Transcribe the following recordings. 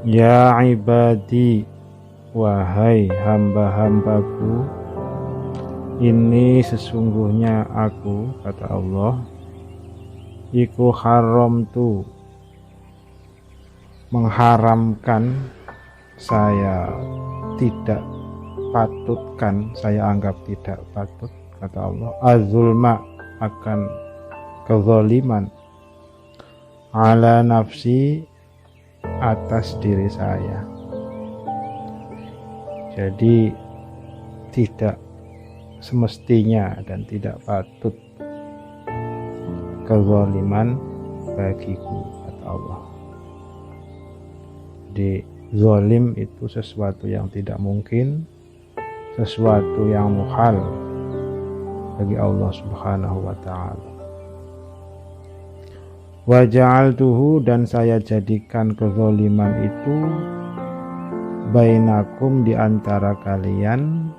Ya ibadi, wahai hamba-hambaku, ini sesungguhnya aku, kata Allah, iku haram tu, mengharamkan, saya tidak patutkan, saya anggap tidak patut, kata Allah, azulma, akan kezaliman, ala nafsi, atas diri saya. Jadi tidak semestinya dan tidak patut kezaliman bagiku, kata Allah. Jadi zalim itu sesuatu yang tidak mungkin, sesuatu yang muhal bagi Allah Subhanahu wa ta'ala. Wa ja'altuhu, dan saya jadikan kezaliman itu bainakum, di antara kalian,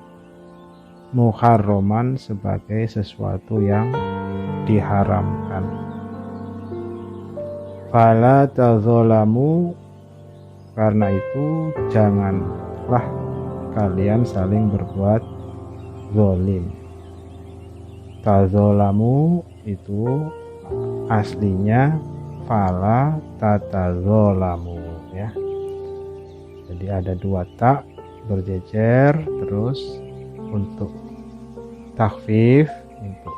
muharraman, sebagai sesuatu yang diharamkan. Fala tazalamu, karena itu janganlah kalian saling berbuat zalim. Tazalamu itu aslinya fala tatazalamu, ya. Jadi ada dua tak berjejer, terus untuk takhfif, untuk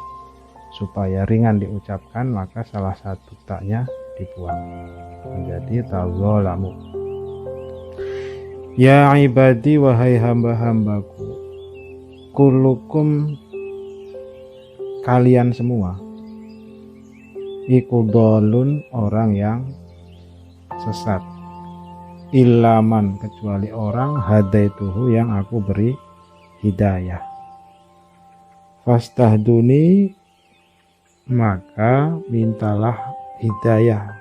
supaya ringan diucapkan, maka salah satu taknya dibuang menjadi tazalamu. Ya ibadi, wahai hamba-hambaku, kullukum, kalian semua, iku dhalun, orang yang sesat, ilaman, kecuali orang hadaituhu, yang aku beri hidayah. Fastahduni, maka mintalah hidayah,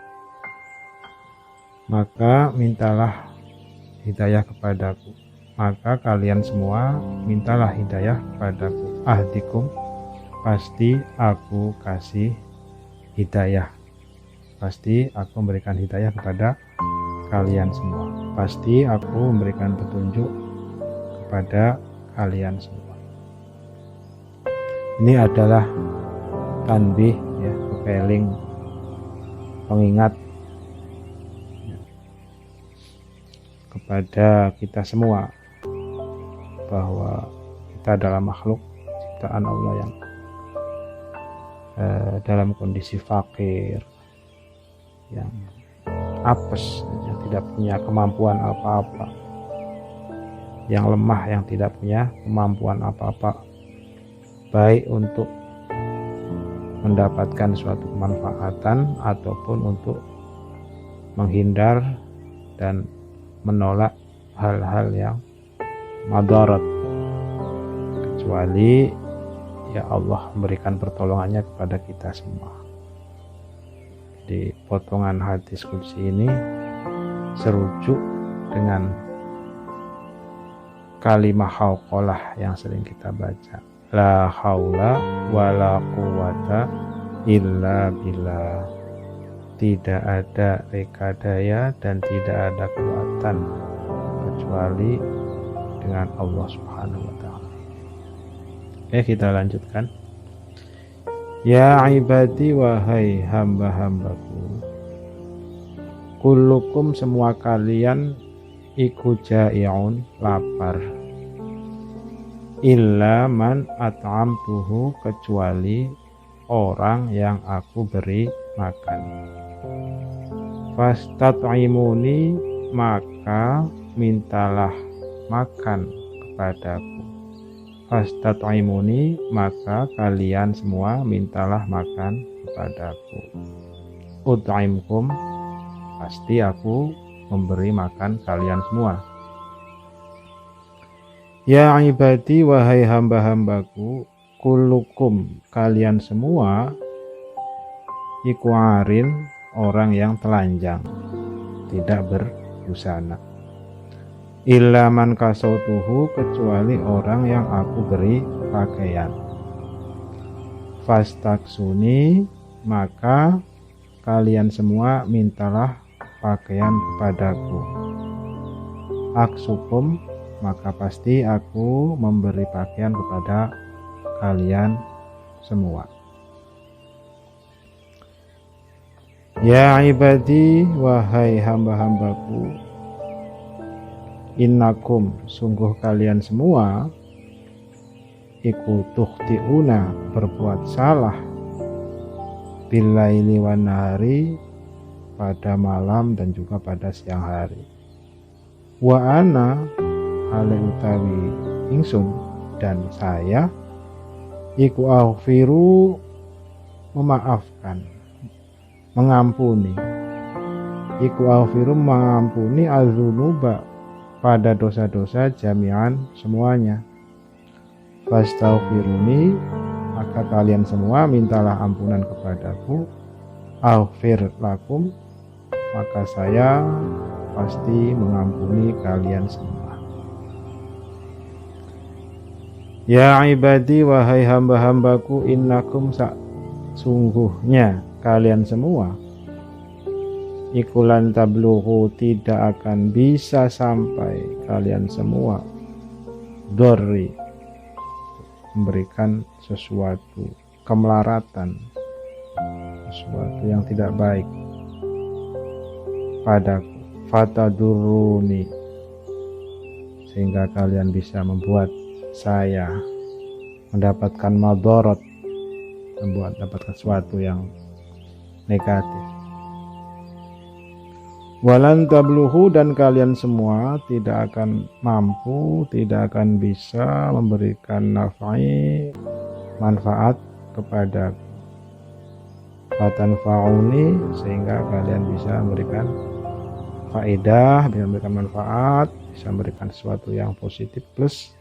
kepadaku. Maka kalian semua mintalah hidayah kepadaku. Ahdikum, pasti aku kasih hidayah, pasti aku memberikan hidayah kepada kalian semua, pasti aku memberikan petunjuk kepada kalian semua. Ini adalah tanbih, ya, kepeling, pengingat kepada kita semua bahwa kita adalah makhluk ciptaan Allah yang dalam kondisi fakir, yang apes, yang tidak punya kemampuan apa-apa, yang lemah, yang tidak punya kemampuan apa-apa, baik untuk mendapatkan suatu kemanfaatan ataupun untuk menghindar dan menolak hal-hal yang madarat, kecuali ya Allah memberikan pertolongannya kepada kita semua. Di potongan hadis qudsi ini serujuk dengan kalimah hauqalah yang sering kita baca, la haula wala quwata illa billah, tidak ada rekadaya dan tidak ada kekuatan kecuali dengan Allah Subhanahu wa ta'ala. Oke, kita lanjutkan. Ya ibadi, wahai hamba-hambaku, kullukum, semua kalian, iku ja'i'un, lapar, illa man at'amtuhu, kecuali orang yang aku beri makan. Fastat'imuni, maka mintalah makan kepadaku. Fastat'imuni, maka kalian semua mintalah makan kepadaku. Ut'imkum, pasti aku memberi makan kalian semua. Ya ibadi, wahai hamba-hambaku, kullukum, kalian semua, iku arin, orang yang telanjang, tidak berbusana. Illa man kasautuhu, kecuali orang yang aku beri pakaian. Fastaksuni, maka kalian semua mintalah pakaian kepadaku. aksukum, maka pasti aku memberi pakaian kepada kalian semua. Ya ibadi, wahai hamba-hambaku, innakum, sungguh kalian semua, iku tukhti'una, berbuat salah, billaili wan nahari, pada malam dan juga pada siang hari. Wa ana, ale utawi ingsun, dan saya, iku aghfiru, memaafkan, mengampuni, iku aghfiru, mengampuni, az-dzunuba, pada dosa-dosa, jami'an, semuanya. Fastaghfiruni, maka kalian semua mintalah ampunan kepadaku, aghfir lakum, maka saya pasti mengampuni kalian semua. Ya ibadi, wahai hamba-hambaku, innakum, sungguhnya kalian semua, ikulan tablughu, tidak akan bisa sampai kalian semua, dorri, memberikan sesuatu kemelaratan, sesuatu yang tidak baik padaku, fataduruni, sehingga kalian bisa membuat saya mendapatkan madharat, mendapatkan sesuatu yang negatif. Walan tablughu, dan kalian semua tidak akan mampu, tidak akan bisa memberikan manfaat kepadaku, fatanfa'uni, sehingga kalian bisa memberikan faedah, bisa memberikan manfaat, bisa memberikan sesuatu yang positif plus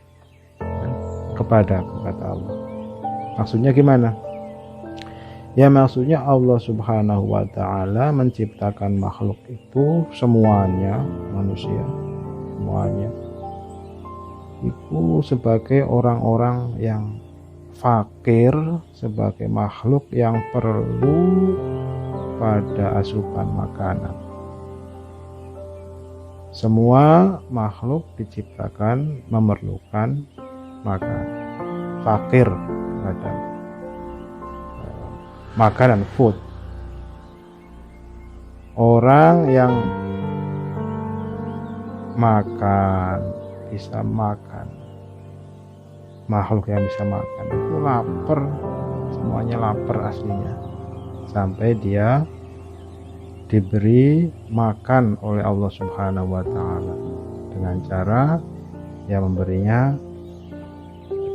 kepadaku, kata Allah. Maksudnya gimana? Ya maksudnya Allah subhanahu wa ta'ala menciptakan makhluk itu semuanya, manusia semuanya itu sebagai orang-orang yang fakir, sebagai makhluk yang perlu pada asupan makanan. Semua makhluk diciptakan memerlukan makan, fakir pada makanan, food. Orang yang makan, bisa makan, makhluk yang bisa makan itu lapar, semuanya lapar aslinya, sampai dia diberi makan oleh Allah subhanahu wa ta'ala dengan cara ya memberinya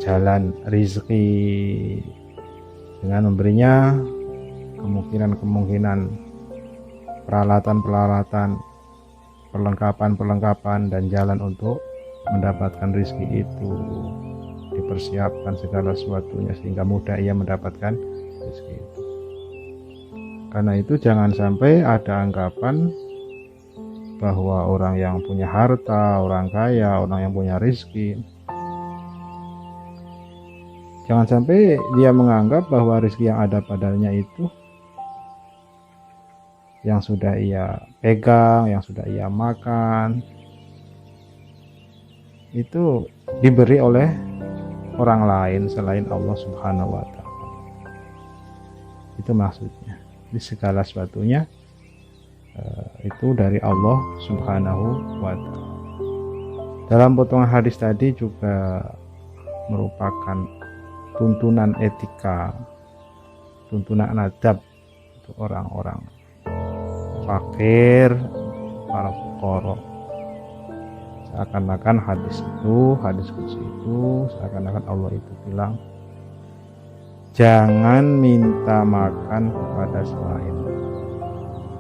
jalan rizki, dengan memberinya kemungkinan peralatan, perlengkapan dan jalan untuk mendapatkan rizki itu, dipersiapkan segala sesuatunya sehingga mudah ia mendapatkan rizki itu. Karena itu jangan sampai ada anggapan bahwa orang yang punya harta, orang kaya, orang yang punya rizki, jangan sampai dia menganggap bahwa rizki yang ada padanya itu, yang sudah ia pegang, yang sudah ia makan, itu diberi oleh orang lain selain Allah subhanahu wa ta'ala. Itu maksudnya. Di segala sesuatunya itu dari Allah subhanahu wa ta'ala. Dalam potongan hadis tadi juga merupakan tuntunan etika, tuntunan adab untuk orang-orang fakir, para fuqara. Seakan-akan hadis qudsi itu, seakan-akan Allah itu bilang, jangan minta makan kepada selain.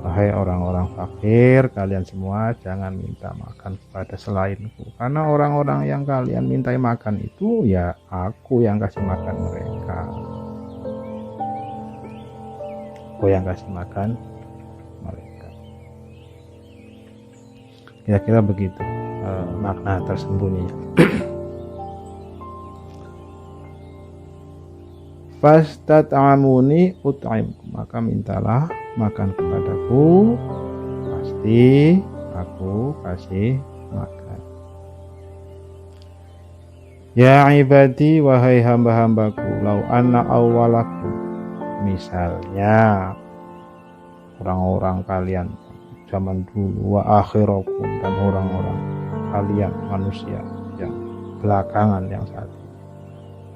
Wahai orang-orang fakir, kalian semua jangan minta makan kepada selainku. Karena orang-orang yang kalian mintai makan itu ya aku yang kasih makan mereka. Aku yang kasih makan mereka. Kira-kira begitu makna tersembunyinya. Fastat'amuni ut'imkum, maka mintalah makan kepadaku, pasti aku kasih makan. Ya ibadi, wahai hamba-hambaku, lau anna awwalakum, misalnya orang-orang kalian zaman dulu, wa akhirakum, dan orang-orang kalian manusia yang belakangan yang saat ini,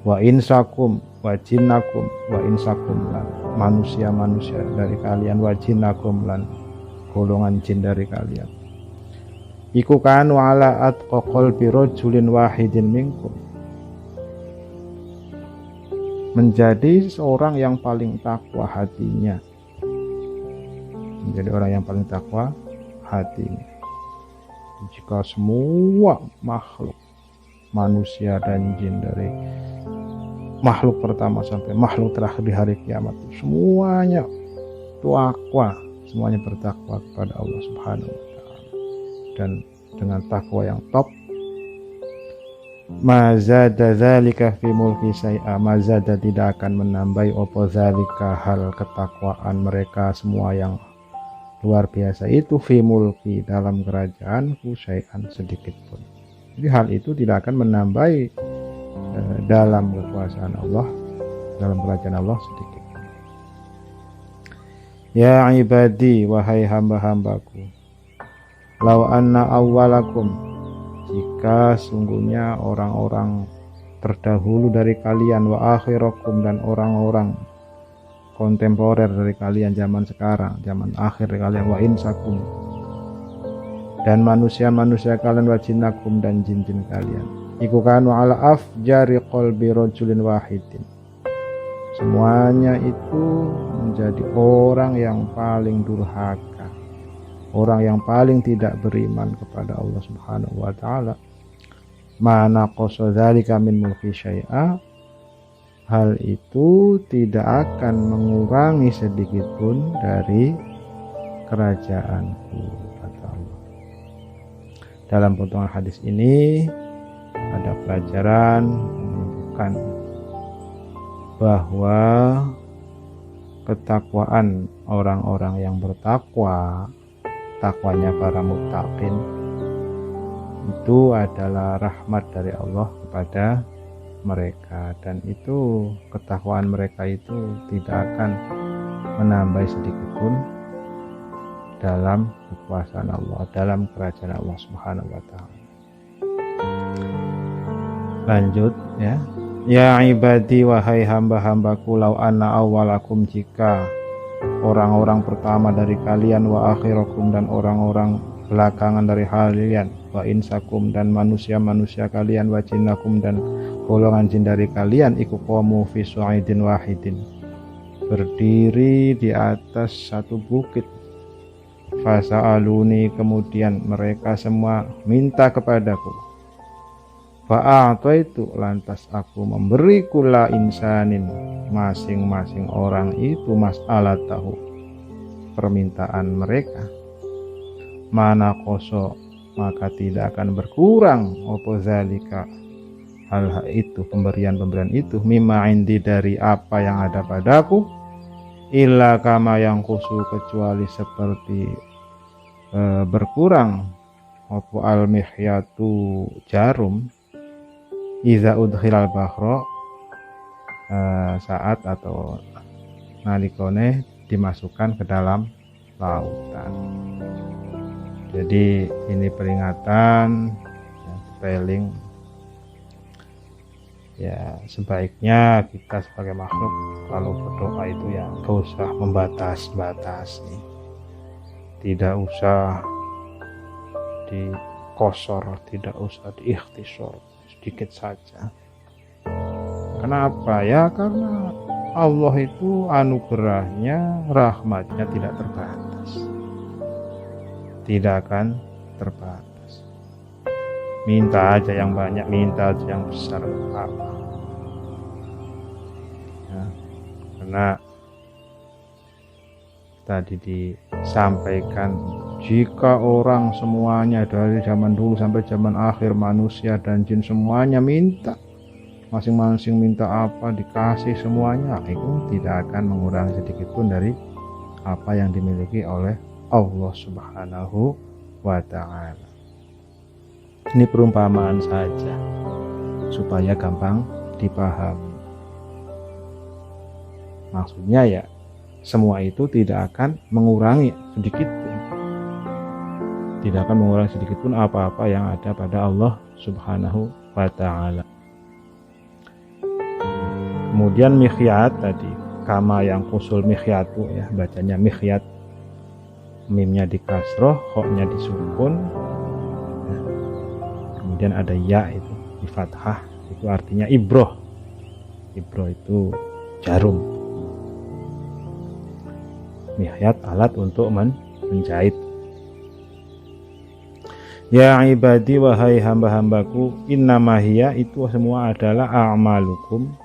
wa insakum wa jinnakum, wa insakum lan manusia-manusia dari kalian, wa jinnakum lan golongan jin dari kalian, iku kanu ala atqa qalbi rajulin wahidin minkum, menjadi seorang yang paling takwa hatinya, menjadi orang yang paling takwa hatinya. Jika semua makhluk manusia dan jin dari makhluk pertama sampai makhluk terakhir di hari kiamat semuanya takwa, semuanya bertakwa kepada Allah Subhanahu wa taala, dan dengan takwa yang top, mazada dzalika fi mulki syai'a, mazada tidak akan menambahi opo dzalika hal ketakwaan mereka semua yang luar biasa itu, fi mulki dalam kerajaanku, syai'an sedikit pun. Jadi hal itu tidak akan menambahi dalam kekuasaan Allah, dalam kerajaan Allah sedikit pun. Ya ibadi, wahai hamba-hambaku, lau anna awwalakum, jika sungguhnya orang-orang terdahulu dari kalian, wa akhirakum, dan orang-orang kontemporer dari kalian zaman sekarang, zaman akhir dari kalian, wa insakum, dan manusia-manusia kalian, wa jinnakum, dan jin-jin kalian, iku kanu ala afjari qalbi rajulin wahidin, semuanya itu menjadi orang yang paling durhaka, orang yang paling tidak beriman kepada Allah Subhanahu wa taala. Mana qasa dzalika min mulki syai'a, hal itu tidak akan mengurangi sedikit pun dari kerajaanku, kata Allah. Dalam potongan hadis ini ada pelajaran menunjukkan bahwa ketakwaan orang-orang yang bertakwa, takwanya para muttaqin, itu adalah rahmat dari Allah kepada mereka, dan itu ketakwaan mereka itu tidak akan menambah sedikit pun dalam kekuasaan Allah, dalam kerajaan Allah Subhanahu wa taala. Lanjut ya. Ya ibadi, wahai hamba-hambaku, lau anna awwalakum, jika orang-orang pertama dari kalian, wa akhirakum, dan orang-orang belakangan dari kalian, wa insakum, dan manusia-manusia kalian, wa jinnakum, dan golongan jin dari kalian, iku qamu fi su'idin wahidin, berdiri di atas satu bukit, fasa'aluni, kemudian mereka semua minta kepadaku, fa'ataitu, lantas aku memberi kula insanin, masing-masing orang itu, mas'alatahu, permintaan mereka, mana koso, maka tidak akan berkurang opo zalika, hal itu, pemberian-pemberian itu, mimma indi, dari apa yang ada padaku, illa kama yang khusu, kecuali seperti berkurang opo al-mihyatu, jarum, iza udkhilal bahro, saat atau nalikone dimasukkan ke dalam lautan. Jadi ini peringatan, spelling ya, sebaiknya kita sebagai makhluk kalau berdoa itu ya gak usah membatas-batasi, tidak usah dikosor, tidak usah diikhtisor, sedikit saja. Kenapa ya? Karena Allah itu anugerahnya, rahmatnya tidak terbatas, tidak akan terbatas. Minta aja yang banyak, minta aja yang besar, apa ya, karena tadi disampaikan, jika orang semuanya dari zaman dulu sampai zaman akhir, manusia dan jin semuanya minta, masing-masing minta apa dikasih semuanya, itu tidak akan mengurangi sedikit pun dari apa yang dimiliki oleh Allah Subhanahu wa ta'ala. Ini perumpamaan saja supaya gampang dipahami. Maksudnya ya semua itu tidak akan mengurangi sedikit pun, tidak akan mengurangi sedikit pun apa-apa yang ada pada Allah Subhanahu wa ta'ala. Kemudian mikhyat tadi, kama yang kusul mikhyatu ya, bacanya mikhyat, mimnya di kasroh, khoknya disukun, ya. Kemudian ada ya itu di fathah, itu artinya ibroh. Ibroh itu jarum. Mikhyat alat untuk menjahit. Ya ibadi, wahai hamba-hambaku, innama hiya, itu semua adalah a'malukum,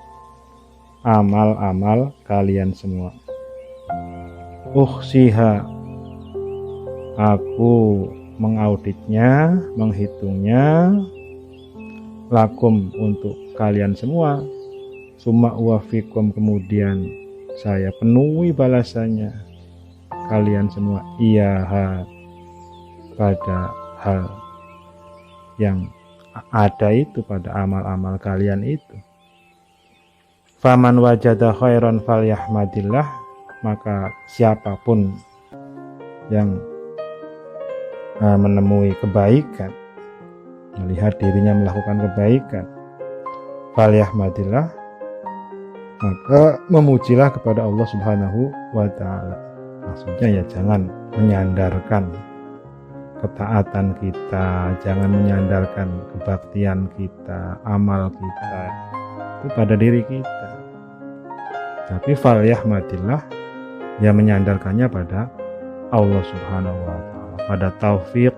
amal-amal kalian semua. Ukhsiha, aku mengauditnya, menghitungnya, lakum, untuk kalian semua. Summa uwafikum, kemudian saya penuhi balasannya kalian semua, iyaha, pada hal yang ada itu, pada amal-amal kalian itu. Faman wajada khairan falyahmadillah, maka siapapun yang menemui kebaikan, melihat dirinya melakukan kebaikan, falyahmadillah, maka memujilah kepada Allah Subhanahu wa ta'ala. Maksudnya ya jangan menyandarkan ketaatan kita, jangan menyandarkan kebaktian kita, amal kita itu pada diri kita, tapi falyahmadillah, ya menyandarkannya pada Allah Subhanahu wa ta'ala, pada taufik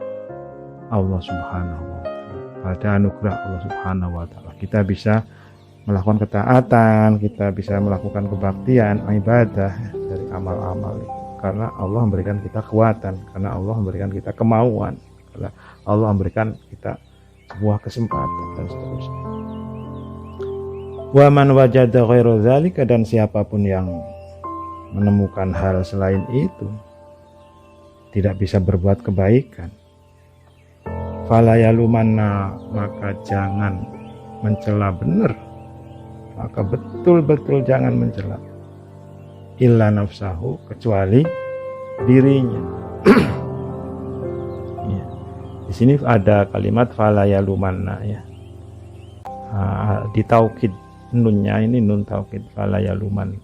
Allah Subhanahu wa ta'ala, pada anugerah Allah Subhanahu wa ta'ala, kita bisa melakukan ketaatan, kita bisa melakukan kebaktian, ibadah dari amal-amal itu, karena Allah memberikan kita kekuatan, karena Allah memberikan kita kemauan, karena Allah memberikan kita sebuah kesempatan, dan seterusnya. Wa man wajada ghairu dzalika, dan siapapun yang menemukan hal selain itu, tidak bisa berbuat kebaikan, fala yalumanna, maka jangan mencela, benar, maka betul-betul jangan mencela, illa nafsahu, kecuali dirinya. Ya. Di sini ada kalimat fala yalumanna ya. Di taukid, nunnya ini nun taukid, fala yaluman.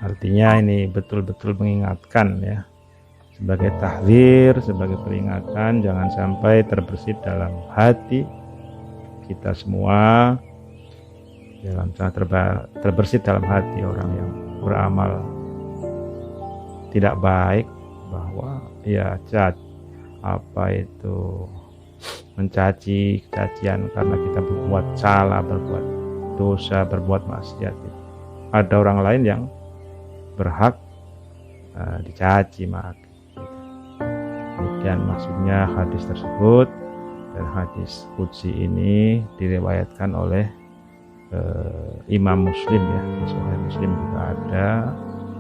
Artinya ini betul-betul mengingatkan ya, sebagai tahzir, sebagai peringatan, jangan sampai terbersit dalam hati kita semua, terbersit dalam hati orang yang beramal tidak baik, bahwa ya mencaci, kecacian karena kita berbuat salah, berbuat dosa, berbuat maksiat. Ada orang lain yang berhak dicaci maki. Kemudian maksudnya hadis tersebut, dan hadis qudsi ini diriwayatkan oleh Imam Muslim ya, di Sahih Muslim juga ada,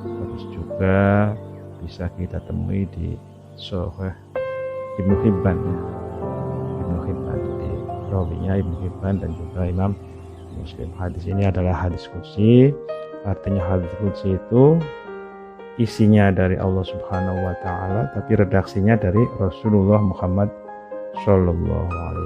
terus juga bisa kita temui di Sahih Ibnu Hibban ya. Ibnu Hibban, di rawinya Ibnu Hibban dan juga Imam Muslim. Hadis ini adalah hadis qudsi, artinya hadis qudsi itu isinya dari Allah Subhanahu wa ta'ala, tapi redaksinya dari Rasulullah Muhammad Sallallahu Alaihi